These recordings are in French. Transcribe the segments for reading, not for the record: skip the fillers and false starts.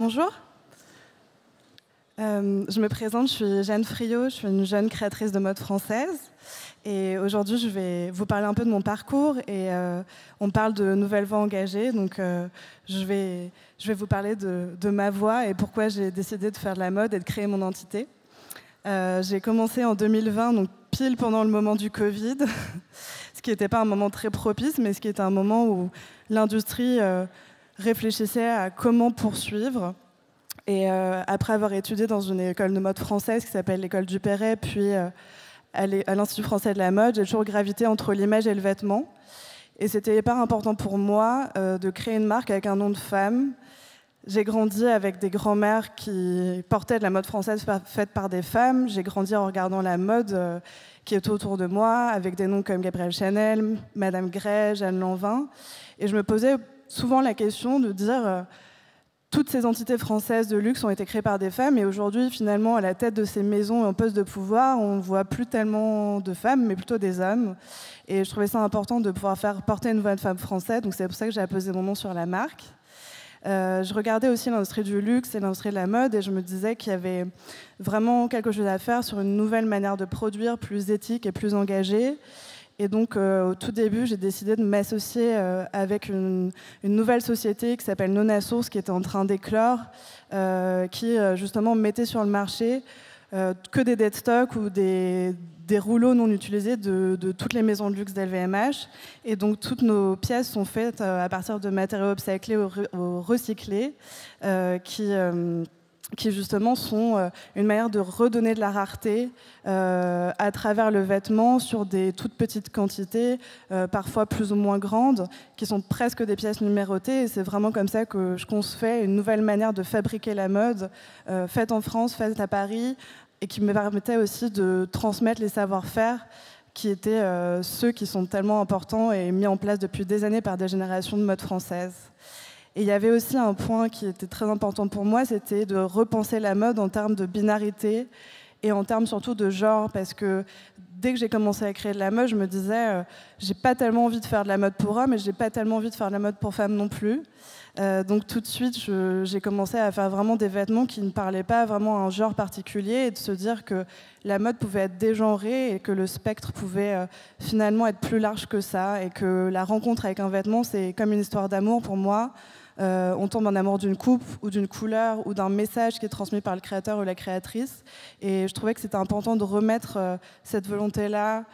Bonjour. Je me présente, je suis Jeanne Friot, je suis une jeune créatrice de mode française. Et aujourd'hui, je vais vous parler un peu de mon parcours et on parle de nouvelles voix engagées. Donc, je vais vous parler de ma voix et pourquoi j'ai décidé de faire de la mode et de créer mon entité. J'ai commencé en 2020, donc pile pendant le moment du Covid, ce qui n'était pas un moment très propice, mais ce qui était un moment où l'industrie réfléchissait à comment poursuivre. Et après avoir étudié dans une école de mode française qui s'appelle l'école du Perret, puis à l'Institut français de la mode, j'ai toujours gravité entre l'image et le vêtement. Et c'était hyper important pour moi de créer une marque avec un nom de femme. J'ai grandi avec des grands-mères qui portaient de la mode française faite par des femmes. J'ai grandi en regardant la mode qui était autour de moi, avec des noms comme Gabrielle Chanel, Madame Grey, Jeanne Lanvin. Et je me posais souvent la question de dire... toutes ces entités françaises de luxe ont été créées par des femmes et aujourd'hui, finalement, à la tête de ces maisons et en poste de pouvoir, on ne voit plus tellement de femmes, mais plutôt des hommes. Et je trouvais ça important de pouvoir faire porter une voix de femme française, donc c'est pour ça que j'ai apposé mon nom sur la marque. Je regardais aussi l'industrie du luxe et l'industrie de la mode et je me disais qu'il y avait vraiment quelque chose à faire sur une nouvelle manière de produire, plus éthique et plus engagée. Et donc, au tout début, j'ai décidé de m'associer avec une nouvelle société qui s'appelle Nona Source, qui était en train d'éclore, qui justement mettait sur le marché que des dead stocks ou des rouleaux non utilisés de toutes les maisons de luxe d'LVMH. Et donc, toutes nos pièces sont faites à partir de matériaux upcyclés ou recyclés, qui justement sont une manière de redonner de la rareté à travers le vêtement sur des toutes petites quantités, parfois plus ou moins grandes, qui sont presque des pièces numérotées. Et c'est vraiment comme ça que je concevais une nouvelle manière de fabriquer la mode, faite en France, faite à Paris, et qui me permettait aussi de transmettre les savoir-faire qui étaient ceux qui sont tellement importants et mis en place depuis des années par des générations de mode française. Et il y avait aussi un point qui était très important pour moi, c'était de repenser la mode en termes de binarité et en termes surtout de genre, parce que dès que j'ai commencé à créer de la mode, je me disais, j'ai pas tellement envie de faire de la mode pour hommes et j'ai pas tellement envie de faire de la mode pour femmes non plus. Donc tout de suite, j'ai commencé à faire vraiment des vêtements qui ne parlaient pas vraiment à un genre particulier et de se dire que la mode pouvait être dégenrée et que le spectre pouvait finalement être plus large que ça et que la rencontre avec un vêtement, c'est comme une histoire d'amour pour moi. On tombe en amour d'une coupe ou d'une couleur ou d'un message qui est transmis par le créateur ou la créatrice. Et je trouvais que c'était important de remettre cette volonté-là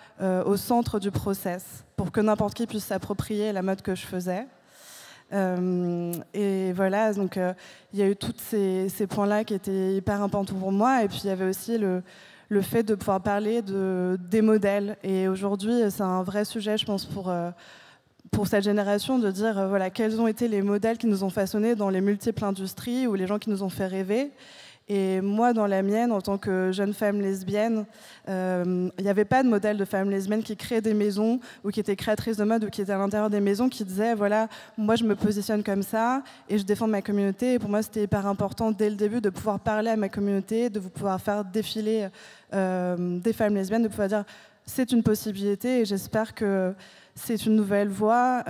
au centre du process pour que n'importe qui puisse s'approprier la mode que je faisais. Et voilà, donc il y a eu tous ces points-là qui étaient hyper importants pour moi. Et puis il y avait aussi le fait de pouvoir parler des modèles. Et aujourd'hui, c'est un vrai sujet, je pense, pour cette génération, de dire voilà, quels ont été les modèles qui nous ont façonnés dans les multiples industries ou les gens qui nous ont fait rêver. Et moi, dans la mienne, en tant que jeune femme lesbienne, il n'y avait pas de modèle de femme lesbienne qui créait des maisons ou qui était créatrice de mode ou qui était à l'intérieur des maisons qui disait voilà, moi je me positionne comme ça et je défends ma communauté. Et pour moi, c'était hyper important dès le début de pouvoir parler à ma communauté, de pouvoir faire défiler des femmes lesbiennes, de pouvoir dire c'est une possibilité et j'espère que c'est une nouvelle voie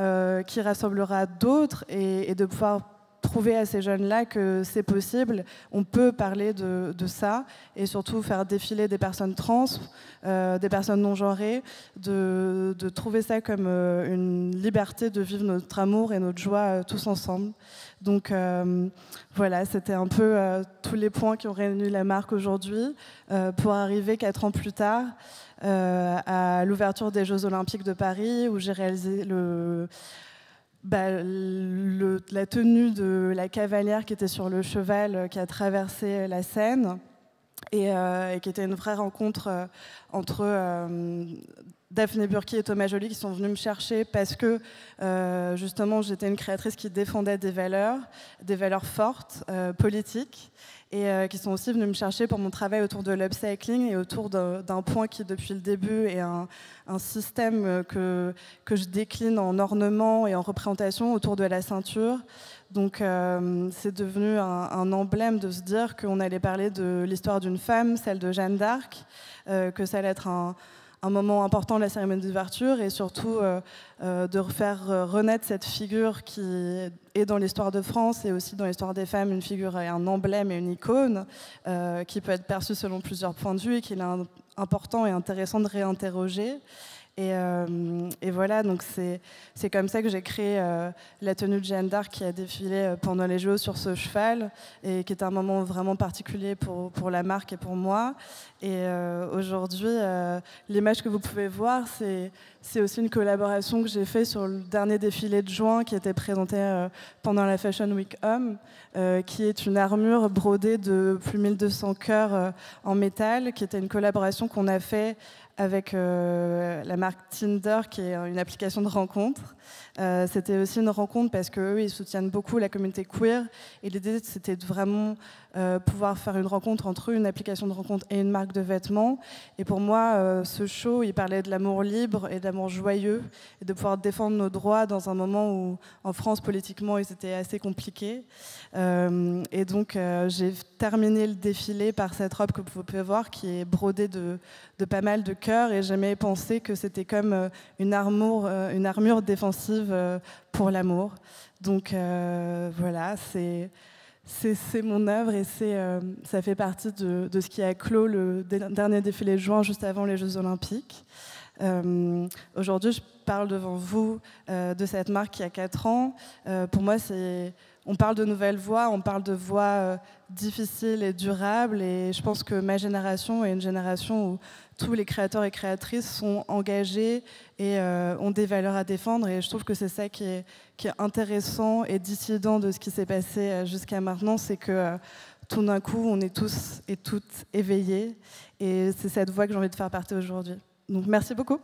qui rassemblera d'autres et de pouvoir prouver à ces jeunes-là que c'est possible, on peut parler de ça et surtout faire défiler des personnes trans, des personnes non-genrées, de trouver ça comme une liberté de vivre notre amour et notre joie tous ensemble. Donc voilà, c'était un peu tous les points qui ont réuni la marque aujourd'hui pour arriver 4 ans plus tard à l'ouverture des Jeux Olympiques de Paris où j'ai réalisé la tenue de la cavalière qui était sur le cheval qui a traversé la Seine et qui était une vraie rencontre entre Daphné Burki et Thomas Joly qui sont venus me chercher parce que justement j'étais une créatrice qui défendait des valeurs fortes, politiques, et qui sont aussi venus me chercher pour mon travail autour de l'upcycling et autour d'un point qui depuis le début est un système que je décline en ornement et en représentation autour de la ceinture. Donc c'est devenu un emblème de se dire qu'on allait parler de l'histoire d'une femme, celle de Jeanne d'Arc, que ça allait être un moment important de la cérémonie d'ouverture et surtout de faire renaître cette figure qui est dans l'histoire de France et aussi dans l'histoire des femmes une figure et un emblème et une icône qui peut être perçue selon plusieurs points de vue et qu'il est important et intéressant de réinterroger. Et voilà, donc c'est comme ça que j'ai créé la tenue de Jeanne d'Arc qui a défilé pendant les Jeux sur ce cheval et qui est un moment vraiment particulier pour la marque et pour moi. Et aujourd'hui, l'image que vous pouvez voir, c'est aussi une collaboration que j'ai faite sur le dernier défilé de juin qui était présenté pendant la Fashion Week Homme, qui est une armure brodée de plus de 1200 cœurs en métal, qui était une collaboration qu'on a fait avec la marque Tinder, qui est une application de rencontre. C'était aussi une rencontre parce qu'eux, ils soutiennent beaucoup la communauté queer. Et l'idée, c'était de vraiment pouvoir faire une rencontre entre eux, une application de rencontre et une marque de vêtements. Et pour moi, ce show, il parlait de l'amour libre et de l'amour joyeux, et de pouvoir défendre nos droits dans un moment où, en France, politiquement, c'était assez compliqué. Et donc, j'ai terminé le défilé par cette robe que vous pouvez voir, qui est brodée de pas mal de cœurs. Et j'aimais penser que c'était comme une armure défensive pour l'amour. Donc, voilà, c'est mon œuvre et ça fait partie de ce qui a clos le dernier défilé de juin, juste avant les Jeux Olympiques. Aujourd'hui, je parle devant vous de cette marque qui a 4 ans. Pour moi, on parle de nouvelles voies, on parle de voies difficiles et durables. Et je pense que ma génération est une génération où tous les créateurs et créatrices sont engagés et ont des valeurs à défendre. Et je trouve que c'est ça qui est intéressant et dissident de ce qui s'est passé jusqu'à maintenant. C'est que tout d'un coup, on est tous et toutes éveillés. Et c'est cette voie que j'ai envie de faire partie aujourd'hui. Donc merci beaucoup.